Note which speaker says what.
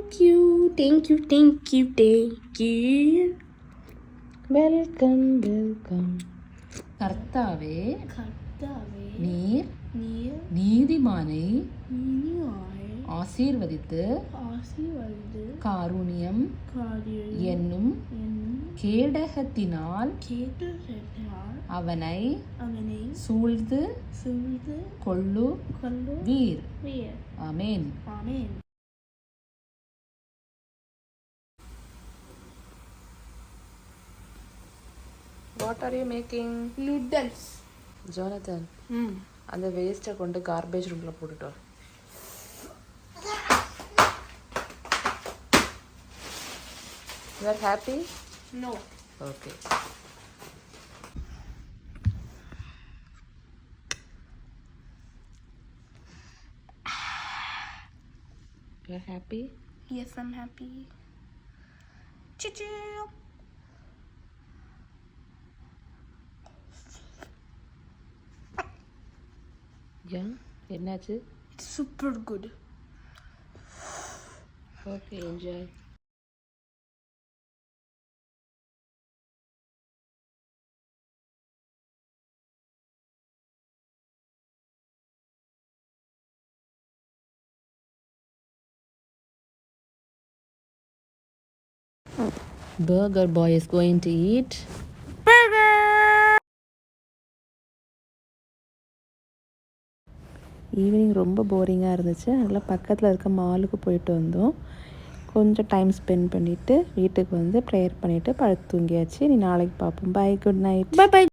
Speaker 1: Thank you.
Speaker 2: Welcome welcome. கர்த்தாவே நீர் நீதிமானை ஆசீர்வதித்து காருண்யம் என்னும் கேடகத்தினால் அவனை சூழ்ந்து கொள்ளுவீர். ஆமென். What are you making?
Speaker 1: Noodles.
Speaker 2: Jonathan, அந்த வேஸ்ட்டை கொண்டு கார்பேஜ் ரூம்ல போட்டுட்டு வா. You are happy?
Speaker 1: No.
Speaker 2: Okay. You are happy?
Speaker 1: Yes, I'm happy. Choo-choo.
Speaker 2: Yeah, என்னாச்சு?
Speaker 1: It's super good.
Speaker 2: Okay, enjoy. Burger boy is going to eat
Speaker 1: Burger.
Speaker 2: Evening ரொம்ப போரிங்காக இருந்துச்சு. அதனால் பக்கத்தில் இருக்க மாலுக்கு போயிட்டு வந்தோம். கொஞ்சம் டைம் ஸ்பெண்ட் பண்ணிவிட்டு வீட்டுக்கு வந்து ப்ரேயர் பண்ணிவிட்டு படுத்து தூங்கியாச்சு. நீ நாளைக்கு பார்ப்போம். Bye, good night.
Speaker 1: Bye.